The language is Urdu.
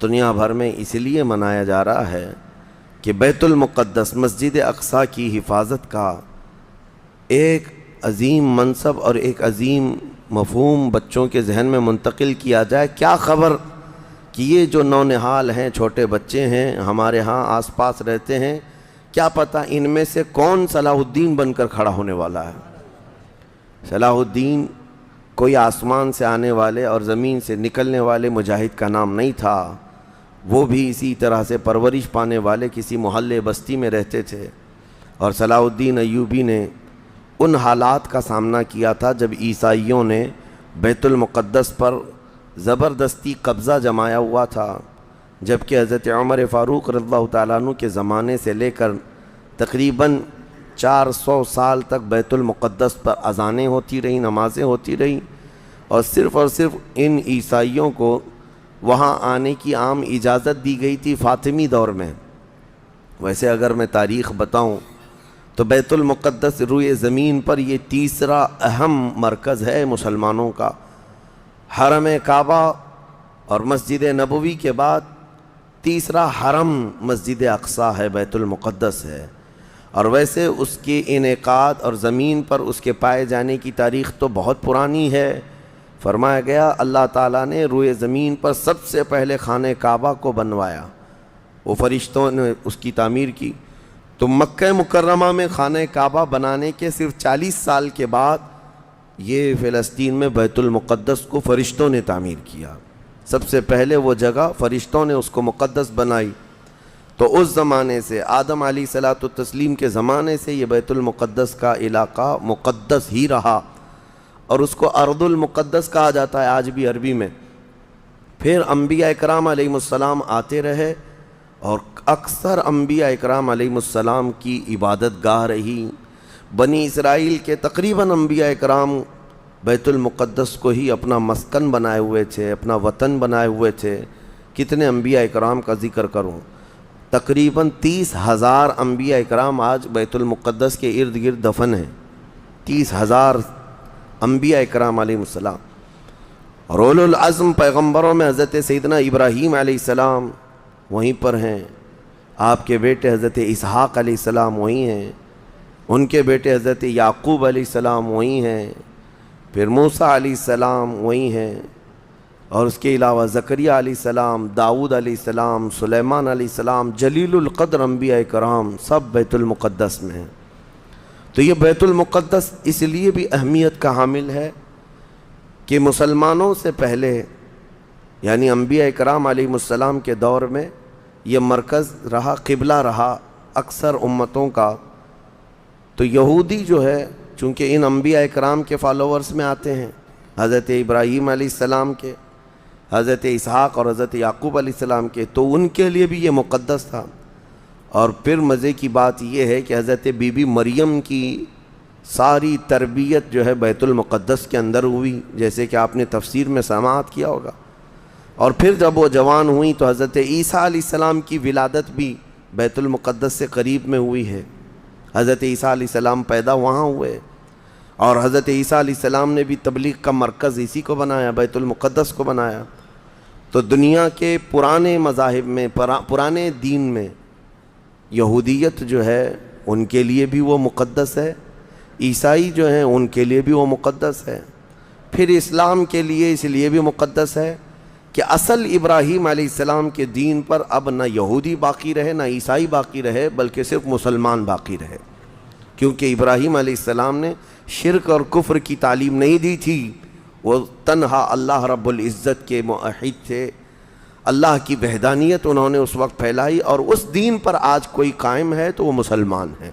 دنیا بھر میں اس لیے منایا جا رہا ہے کہ بیت المقدس مسجد اقصیٰ کی حفاظت کا ایک عظیم منصب اور ایک عظیم مفہوم بچوں کے ذہن میں منتقل کیا جائے۔ کیا خبر کہ یہ جو نونہال ہیں، چھوٹے بچے ہیں، ہمارے ہاں آس پاس رہتے ہیں، کیا پتہ ان میں سے کون صلاح الدین بن کر کھڑا ہونے والا ہے۔ صلاح الدین کوئی آسمان سے آنے والے اور زمین سے نکلنے والے مجاہد کا نام نہیں تھا، وہ بھی اسی طرح سے پرورش پانے والے کسی محلے بستی میں رہتے تھے، اور صلاح الدین ایوبی نے ان حالات کا سامنا کیا تھا جب عیسائیوں نے بیت المقدس پر زبردستی قبضہ جمایا ہوا تھا، جبکہ حضرت عمر فاروق رضی اللہ تعالیٰ عنہ کے زمانے سے لے کر تقریباً 400 سال تک بیت المقدس پر اذانیں ہوتی رہیں، نمازیں ہوتی رہیں، اور صرف ان عیسائیوں کو وہاں آنے کی عام اجازت دی گئی تھی فاطمی دور میں۔ ویسے اگر میں تاریخ بتاؤں تو بیت المقدس روئے زمین پر یہ تیسرا اہم مرکز ہے مسلمانوں کا۔ حرم کعبہ اور مسجد نبوی کے بعد تیسرا حرم مسجد اقصیٰ ہے، بیت المقدس ہے، اور ویسے اس کے انعقاد اور زمین پر اس کے پائے جانے کی تاریخ تو بہت پرانی ہے۔ فرمایا گیا اللہ تعالیٰ نے روئے زمین پر سب سے پہلے خانہ کعبہ کو بنوایا، وہ فرشتوں نے اس کی تعمیر کی، تو مکہ مکرمہ میں خانہ کعبہ بنانے کے صرف 40 سال کے بعد یہ فلسطین میں بیت المقدس کو فرشتوں نے تعمیر کیا۔ سب سے پہلے وہ جگہ فرشتوں نے اس کو مقدس بنائی، تو اس زمانے سے آدم علیہ الصلوۃ والتسلیم کے زمانے سے یہ بیت المقدس کا علاقہ مقدس ہی رہا، اور اس کو ارض المقدس کہا جاتا ہے آج بھی عربی میں۔ پھر انبیاء اکرام علیہ السلام آتے رہے، اور اکثر انبیاء اکرام علیہ السلام کی عبادت گاہ رہی۔ بنی اسرائیل کے تقریباً انبیاء اکرام بیت المقدس کو ہی اپنا مسکن بنائے ہوئے تھے، اپنا وطن بنائے ہوئے تھے۔ کتنے انبیاء اکرام کا ذکر کروں، تقریباً 30,000 انبیاء اکرام آج بیت المقدس کے ارد گرد دفن ہیں۔ 30,000 انبیاء اکرام علیہ السلام، اور اولو العزم پیغمبروں میں حضرت سیدنا ابراہیم علیہ السلام وہیں پر ہیں، آپ کے بیٹے حضرت اسحاق علیہ السلام وہیں ہیں، ان کے بیٹے حضرت یعقوب علیہ السلام وہیں ہیں، پھر موسیٰ علیہ السلام وہیں ہیں، اور اس کے علاوہ زکریا علیہ السلام، داؤد علیہ السلام، سلیمان علیہ السلام، جلیل القدر انبیاء کرام سب بیت المقدس میں ہیں۔ تو یہ بیت المقدس اس لیے بھی اہمیت کا حامل ہے کہ مسلمانوں سے پہلے یعنی انبیاء کرام علیہ السلام کے دور میں یہ مرکز رہا، قبلہ رہا اکثر امتوں کا۔ تو یہودی جو ہے چونکہ ان انبیاء کرام کے فالوورز میں آتے ہیں، حضرت ابراہیم علیہ السلام کے، حضرت اسحاق اور حضرت یعقوب علیہ السلام کے، تو ان کے لیے بھی یہ مقدس تھا۔ اور پھر مزے کی بات یہ ہے کہ حضرت بی بی مریم کی ساری تربیت جو ہے بیت المقدس کے اندر ہوئی، جیسے کہ آپ نے تفسیر میں سماعت کیا ہوگا۔ اور پھر جب وہ جوان ہوئیں تو حضرت عیسیٰ علیہ السلام کی ولادت بھی بیت المقدس سے قریب میں ہوئی ہے۔ حضرت عیسیٰ علیہ السلام پیدا وہاں ہوئے، اور حضرت عیسیٰ علیہ السلام نے بھی تبلیغ کا مرکز اسی کو بنایا، بیت المقدس کو بنایا۔ تو دنیا کے پرانے مذاہب میں، پرانے دین میں یہودیت جو ہے ان کے لیے بھی وہ مقدس ہے، عیسائی جو ہیں ان کے لیے بھی وہ مقدس ہے، پھر اسلام کے لیے اس لیے بھی مقدس ہے کہ اصل ابراہیم علیہ السلام کے دین پر اب نہ یہودی باقی رہے نہ عیسائی باقی رہے، بلکہ صرف مسلمان باقی رہے، کیونکہ ابراہیم علیہ السلام نے شرک اور کفر کی تعلیم نہیں دی تھی، وہ تنہا اللہ رب العزت کے موحد تھے، اللہ کی وحدانیت انہوں نے اس وقت پھیلائی، اور اس دین پر آج کوئی قائم ہے تو وہ مسلمان ہے۔